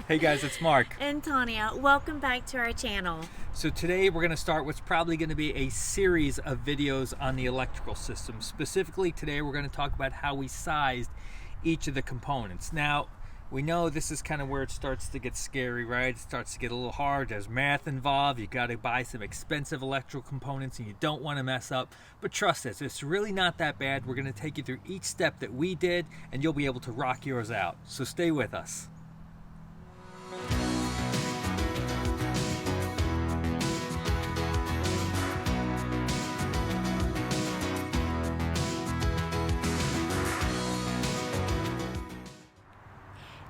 Hey guys, it's Mark. And Tania, welcome back to our channel. So today we're going to start what's probably going to be a series of videos on the electrical system. Specifically today we're going to talk about how we sized each of the components. Now, we know this is kind of where it starts to get scary, right? It starts to get a little hard. There's math involved. You got to buy some expensive electrical components and you don't want to mess up. But trust us, it's really not that bad. We're going to take you through each step that we did and you'll be able to rock yours out. So stay with us.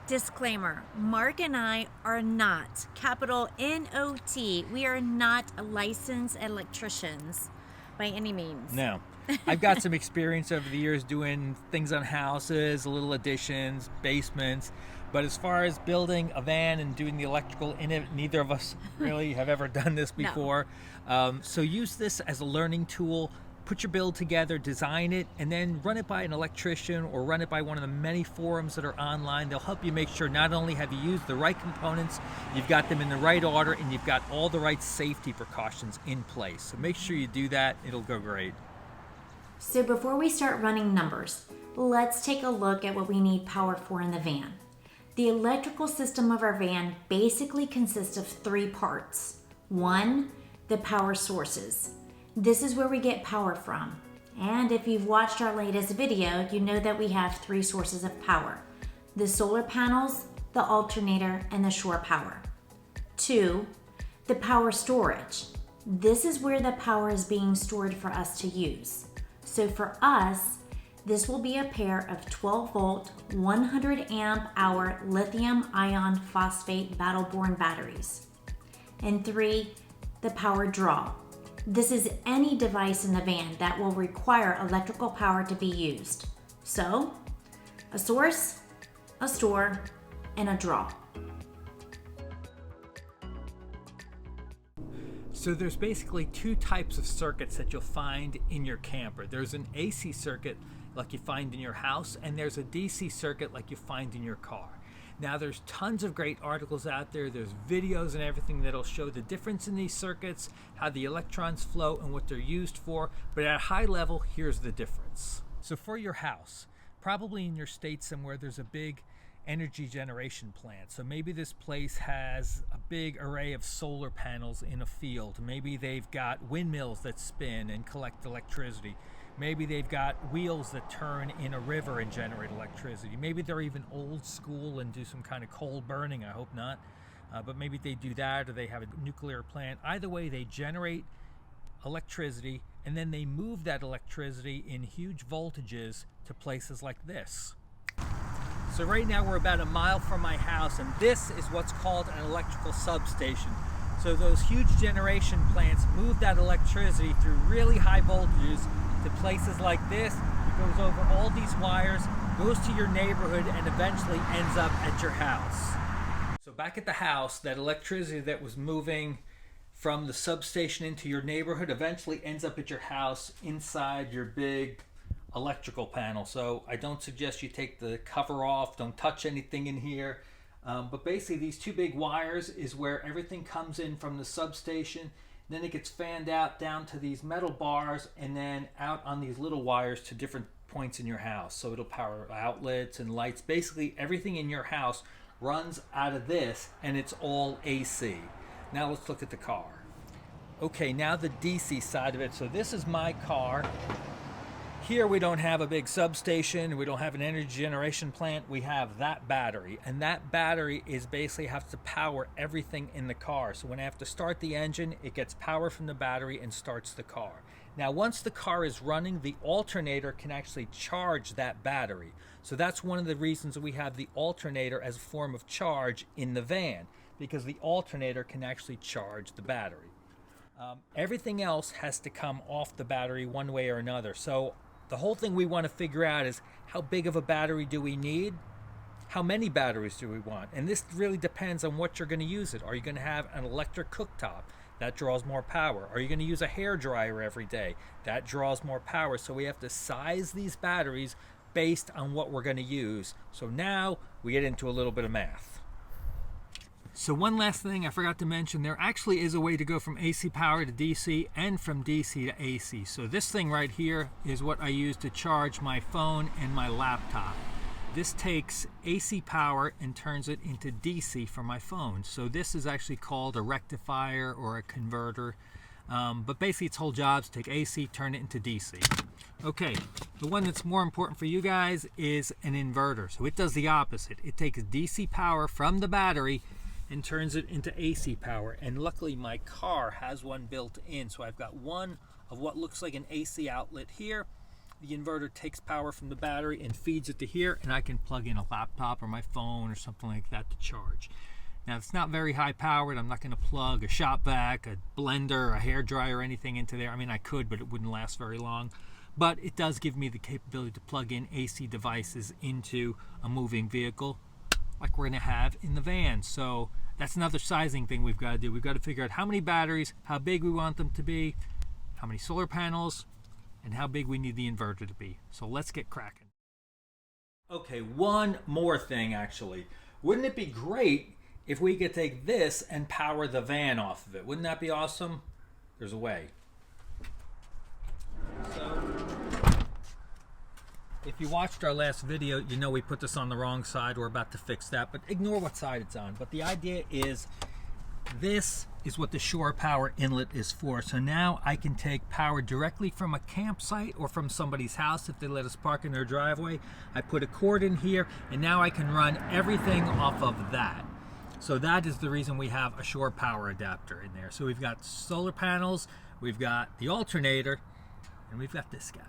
Disclaimer, Mark and I are not, capital N-O-T, we are not licensed electricians by any means. No. I've got some experience over the years doing things on houses, little additions, basements, but as far as building a van and doing the electrical in it, neither of us really have ever done this before. No. So use this as a learning tool. Put your build together, design it, and then run it by an electrician or run it by one of the many forums that are online. They'll help you make sure not only have you used the right components, you've got them in the right order, and you've got all the right safety precautions in place. So make sure you do that. It'll go great. So before we start running numbers, let's take a look at what we need power for in the van. The electrical system of our van basically consists of three parts. One, the power sources. This is where we get power from. And if you've watched our latest video, you know that we have three sources of power: the solar panels, the alternator, and the shore power. Two, the power storage. This is where the power is being stored for us to use. So for us, this will be a pair of 12 volt, 100 amp hour lithium ion phosphate battle-borne batteries. And three, the power draw. This is any device in the van that will require electrical power to be used. So, a source, a store, and a draw. So there's basically two types of circuits that you'll find in your camper. There's an AC circuit like you find in your house, and there's a DC circuit like you find in your car. Now there's tons of great articles out there, there's videos and everything that'll show the difference in these circuits, how the electrons flow and what they're used for, but at a high level, here's the difference. So for your house, probably in your state somewhere there's a big energy generation plant. So maybe this place has a big array of solar panels in a field. Maybe they've got windmills that spin and collect electricity. Maybe they've got wheels that turn in a river and generate electricity. Maybe they're even old school and do some kind of coal burning. I hope not. But maybe they do that, or they have a nuclear plant. Either way, they generate electricity and then they move that electricity in huge voltages to places like this. So right now we're about a mile from my house, and this is what's called an electrical substation. So those huge generation plants move that electricity through really high voltages to places like this. It goes over all these wires, goes to your neighborhood, and eventually ends up at your house. So back at the house, that electricity that was moving from the substation into your neighborhood eventually ends up at your house inside your big electrical panel. So I don't suggest you take the cover off, don't touch anything in here. But basically these two big wires is where everything comes in from the substation. Then it gets fanned out down to these metal bars and then out on these little wires to different points in your house. So it'll power outlets and lights. Basically everything in your house runs out of this, and it's all AC. Now let's look at the car. Okay, now the DC side of it. So this is my car. Here we don't have a big substation, we don't have an energy generation plant, we have that battery. And that battery is basically has to power everything in the car. So when I have to start the engine, it gets power from the battery and starts the car. Now once the car is running, the alternator can actually charge that battery. So that's one of the reasons that we have the alternator as a form of charge in the van, because the alternator can actually charge the battery. Everything else has to come off the battery one way or another. So the whole thing we want to figure out is how big of a battery do we need? How many batteries do we want? And this really depends on what you're going to use it. Are you going to have an electric cooktop? That draws more power. Are you going to use a hair dryer every day? That draws more power. So we have to size these batteries based on what we're going to use. So now we get into a little bit of math. So one last thing I forgot to mention, there actually is a way to go from AC power to DC and from DC to AC. So this thing right here is what I use to charge my phone and my laptop. This takes AC power and turns it into DC for my phone. So this is actually called a rectifier or a converter. But basically its whole job is to take AC, turn it into DC. Okay, the one that's more important for you guys is an inverter. So it does the opposite. It takes DC power from the battery and turns it into AC power. And luckily my car has one built in. So I've got one of what looks like an AC outlet here. The inverter takes power from the battery and feeds it to here, and I can plug in a laptop or my phone or something like that to charge. Now it's not very high powered. I'm not going to plug a shop vac, a blender, a hair dryer, or anything into there. I mean, I could, but it wouldn't last very long. But it does give me the capability to plug in AC devices into a moving vehicle like we're going to have in the van. So that's another sizing thing we've got to do. We've got to figure out how many batteries, how big we want them to be, how many solar panels, and how big we need the inverter to be. So let's get cracking. Okay, one more thing actually. Wouldn't it be great if we could take this and power the van off of it? Wouldn't that be awesome? There's a way. So, if you watched our last video, you know we put this on the wrong side. We're about to fix that, but ignore what side it's on. But the idea is, this is what the shore power inlet is for. So now I can take power directly from a campsite or from somebody's house if they let us park in their driveway. I put a cord in here, and now I can run everything off of that. So that is the reason we have a shore power adapter in there. So we've got solar panels, we've got the alternator, and we've got this guy.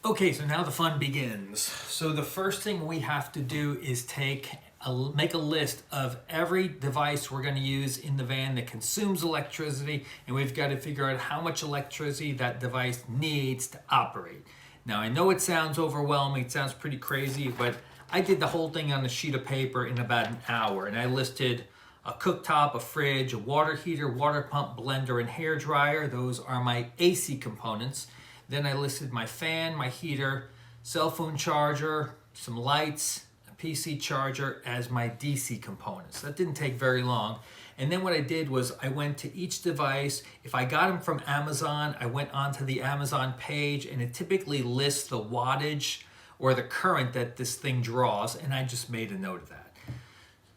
Okay, so now the fun begins. So the first thing we have to do is make a list of every device we're going to use in the van that consumes electricity, and we've got to figure out how much electricity that device needs to operate. Now I know it sounds overwhelming, it sounds pretty crazy, but I did the whole thing on a sheet of paper in about an hour, and I listed a cooktop, a fridge, a water heater, water pump, blender, and hair dryer. Those are my AC components. Then I listed my fan, my heater, cell phone charger, some lights, a PC charger as my DC components. That didn't take very long. And then what I did was I went to each device. If I got them from Amazon, I went onto the Amazon page, and it typically lists the wattage or the current that this thing draws, and I just made a note of that.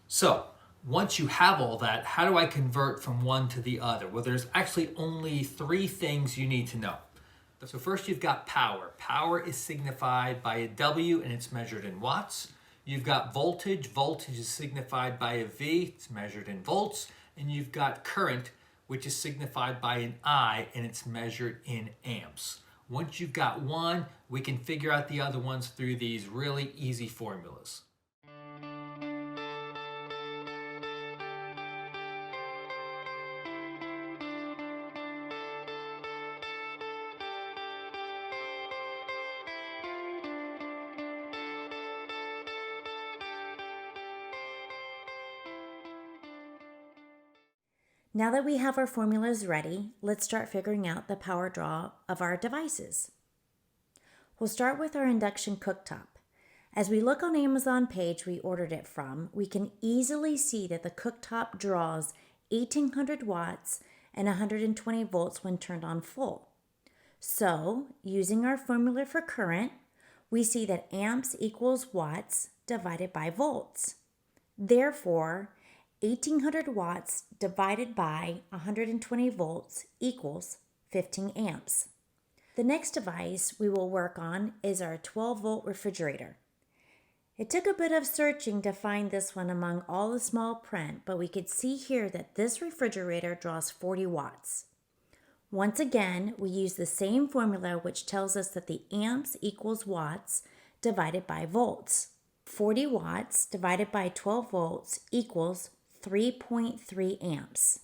So once you have all that, how do I convert from one to the other? Well, there's actually only 3 things you need to know. So first you've got power. Power is signified by a W, and it's measured in watts. You've got voltage. Voltage is signified by a V, it's measured in volts. And you've got current, which is signified by an I, and it's measured in amps. Once you've got one, we can figure out the other ones through these really easy formulas. Now that we have our formulas ready, let's start figuring out the power draw of our devices. We'll start with our induction cooktop. As we look on Amazon page we ordered it from, we can easily see that the cooktop draws 1800 watts and 120 volts when turned on full. So, using our formula for current, we see that amps equals watts divided by volts. Therefore, 1800 watts divided by 120 volts equals 15 amps. The next device we will work on is our 12-volt refrigerator. It took a bit of searching to find this one among all the small print, but we could see here that this refrigerator draws 40 watts. Once again, we use the same formula which tells us that the amps equals watts divided by volts. 40 watts divided by 12 volts equals 3.3 amps.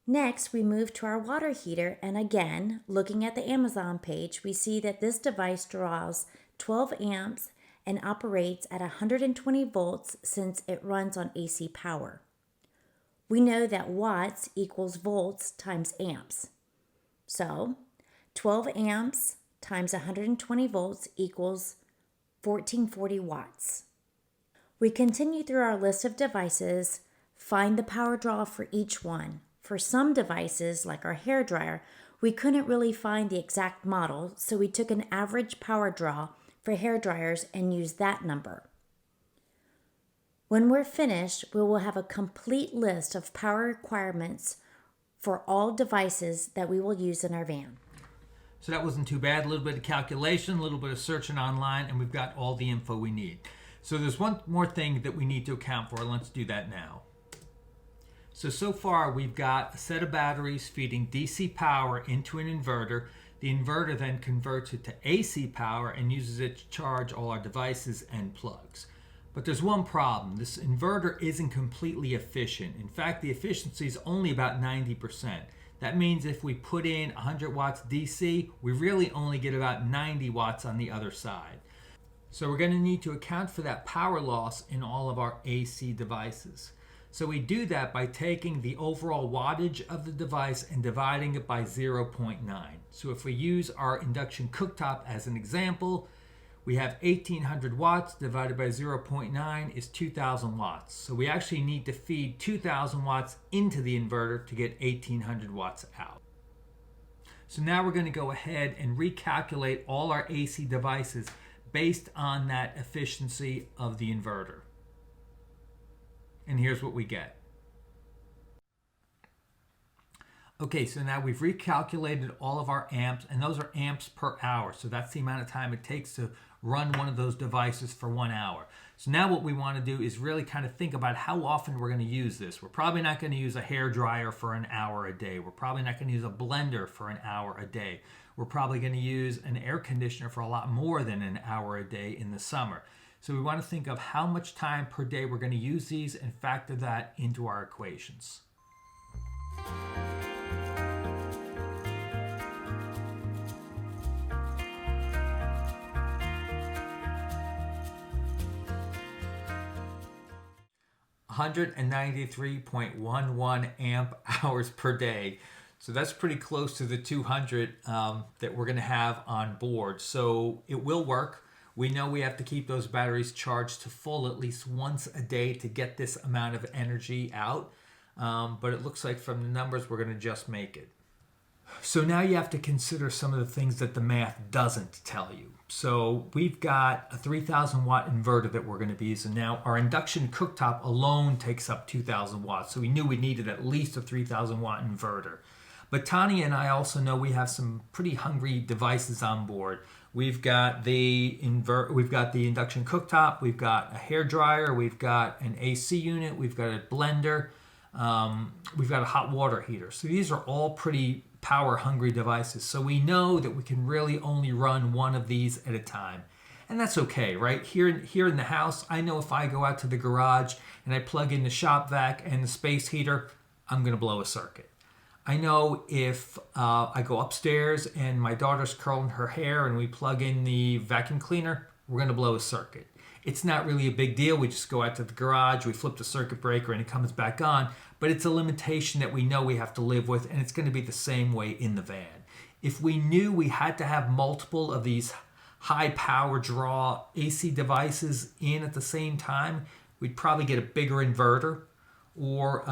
Next, we move to our water heater, and again, looking at the Amazon page, we see that this device draws 12 amps and operates at 120 volts since it runs on AC power. We know that watts equals volts times amps. So, 12 amps times 120 volts equals 1440 watts. We continue through our list of devices, find the power draw for each one. For some devices, like our hairdryer, we couldn't really find the exact model, so we took an average power draw for hairdryers and used that number. When we're finished, we will have a complete list of power requirements for all devices that we will use in our van. So that wasn't too bad. A little bit of calculation, a little bit of searching online, and we've got all the info we need. So there's one more thing that we need to account for. Let's do that now. So far we've got a set of batteries feeding DC power into an inverter. The inverter then converts it to AC power and uses it to charge all our devices and plugs. But there's one problem. This inverter isn't completely efficient. In fact, the efficiency is only about 90%. That means if we put in 100 watts DC, we really only get about 90 watts on the other side. So we're going to need to account for that power loss in all of our AC devices. So we do that by taking the overall wattage of the device and dividing it by 0.9. So if we use our induction cooktop as an example, we have 1800 watts divided by 0.9 is 2000 watts. So we actually need to feed 2000 watts into the inverter to get 1800 watts out. So now we're going to go ahead and recalculate all our AC devices based on that efficiency of the inverter. And here's what we get. Okay, so now we've recalculated all of our amps, and those are amps per hour. So that's the amount of time it takes to run one of those devices for 1 hour. So now what we want to do is really kind of think about how often we're going to use this. We're probably not going to use a hair dryer for an hour a day. We're probably not going to use a blender for an hour a day. We're probably going to use an air conditioner for a lot more than an hour a day in the summer. So we want to think of how much time per day we're going to use these and factor that into our equations. $193.11 amp hours per day. So that's pretty close to the 200 that we're going to have on board. So it will work. We know we have to keep those batteries charged to full at least once a day to get this amount of energy out. But it looks like from the numbers, we're going to just make it. So now you have to consider some of the things that the math doesn't tell you. So we've got a 3000 watt inverter that we're going to be using now. Our induction cooktop alone takes up 2000 watts. So we knew we needed at least a 3000 watt inverter. But Tania and I also know we have some pretty hungry devices on board. We've got the induction cooktop, we've got a hair dryer, we've got an AC unit, we've got a blender, we've got a hot water heater. So these are all pretty power hungry devices. So we know that we can really only run one of these at a time. And that's okay, right? Here in the house, I know if I go out to the garage and I plug in the shop vac and the space heater, I'm going to blow a circuit. I know if I go upstairs and my daughter's curling her hair and we plug in the vacuum cleaner, we're going to blow a circuit. It's not really a big deal. We just go out to the garage, we flip the circuit breaker and it comes back on. But it's a limitation that we know we have to live with, and it's going to be the same way in the van. If we knew we had to have multiple of these high power draw AC devices in at the same time, we'd probably get a bigger inverter, or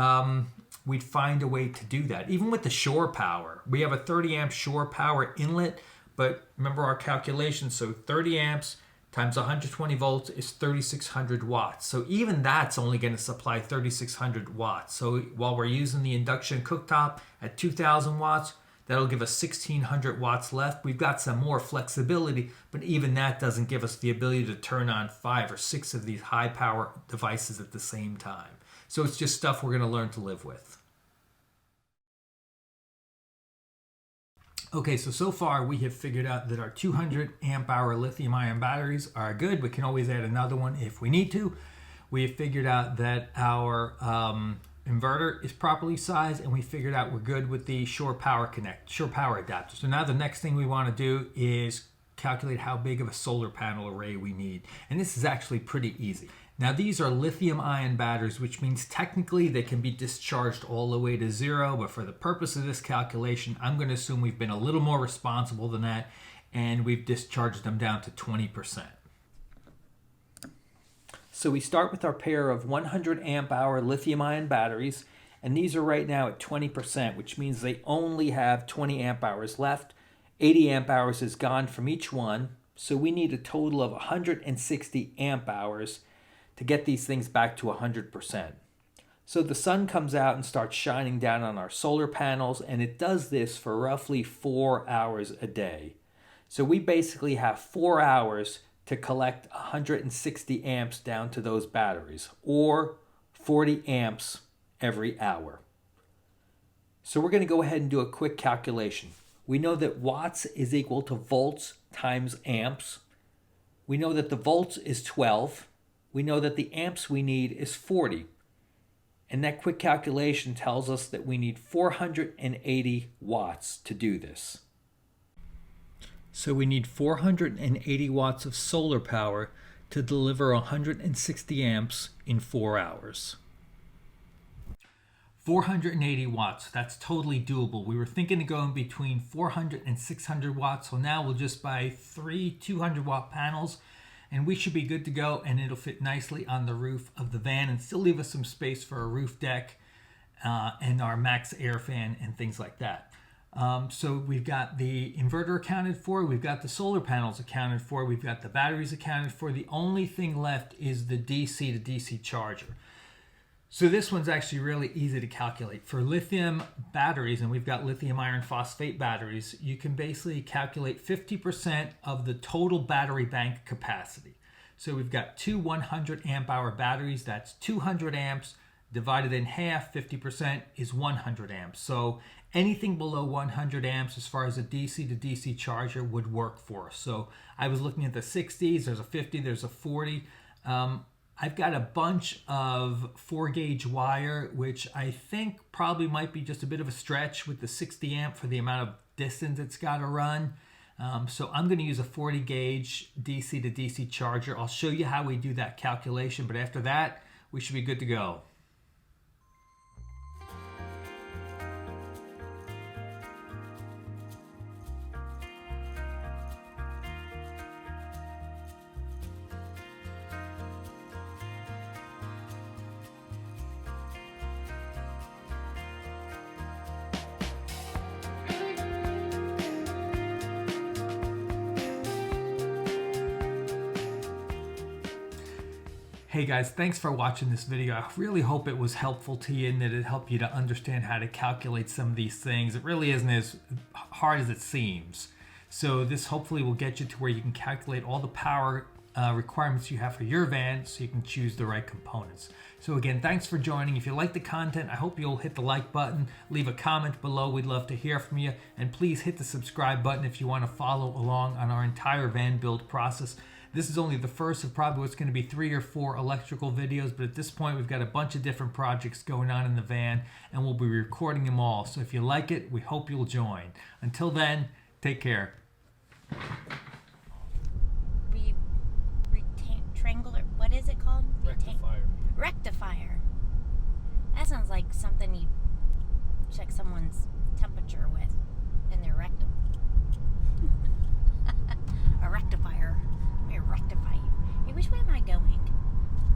we'd find a way to do that. Even with the shore power, we have a 30 amp shore power inlet, but remember our calculations, so 30 amps times 120 volts is 3600 watts. So even that's only going to supply 3600 watts. So while we're using the induction cooktop at 2000 watts, that'll give us 1600 watts left. We've got some more flexibility, but even that doesn't give us the ability to turn on 5 or 6 of these high power devices at the same time. So it's just stuff we're going to learn to live with. Okay, so far we have figured out that our 200 amp hour lithium ion batteries are good. We can always add another one if we need to. We have figured out that our inverter is properly sized, and we figured out we're good with the shore power adapter. So now the next thing we want to do is calculate how big of a solar panel array we need. And this is actually pretty easy. Now these are lithium-ion batteries, which means technically they can be discharged all the way to 0, but for the purpose of this calculation, I'm going to assume we've been a little more responsible than that, and we've discharged them down to 20%. So we start with our pair of 100 amp hour lithium-ion batteries, and these are right now at 20%, which means they only have 20 amp hours left. 80 amp hours is gone from each one, so we need a total of 160 amp hours to get these things back to 100%. So the sun comes out and starts shining down on our solar panels, and it does this for roughly 4 hours a day. So we basically have 4 hours to collect 160 amps down to those batteries, or 40 amps every hour. So we're going to go ahead and do a quick calculation. We know that watts is equal to volts times amps. We know that the volts is 12. We know that the amps we need is 40. And that quick calculation tells us that we need 480 watts to do this. So we need 480 watts of solar power to deliver 160 amps in 4 hours. 480 watts, that's totally doable. We were thinking of going between 400 and 600 watts, so now we'll just buy 3 200-watt panels, and we should be good to go, and it'll fit nicely on the roof of the van and still leave us some space for a roof deck and our max air fan and things like that. So we've got the inverter accounted for, we've got the solar panels accounted for, we've got the batteries accounted for. The only thing left is the DC to DC charger. So this one's actually really easy to calculate. For lithium batteries, and we've got lithium iron phosphate batteries, you can basically calculate 50% of the total battery bank capacity. So we've got two 100 amp hour batteries, that's 200 amps, divided in half, 50% is 100 amps. So anything below 100 amps as far as a DC to DC charger would work for us. So I was looking at the 60s, there's a 50, there's a 40. I've got a bunch of 4-gauge wire, which I think probably might be just a bit of a stretch with the 60 amp for the amount of distance it's got to run. So I'm going to use a 40-gauge DC to DC charger. I'll show you how we do that calculation, but after that, we should be good to go. Hey guys, thanks for watching this video. I really hope it was helpful to you and that it helped you to understand how to calculate some of these things. It really isn't as hard as it seems. So this hopefully will get you to where you can calculate all the power requirements you have for your van so you can choose the right components. So again, thanks for joining. If you like the content, I hope you'll hit the like button, leave a comment below. We'd love to hear from you. And please hit the subscribe button if you want to follow along on our entire van build process. This is only the first of probably what's going to be 3 or 4 electrical videos, but at this point we've got a bunch of different projects going on in the van and we'll be recording them all. So if you like it, we hope you'll join. Until then, take care. What is it called? Rectifier. Rectifier. That sounds like something you check someone's temperature with in their rectum. A rectifier. Let me rectify you. Hey, which way am I going?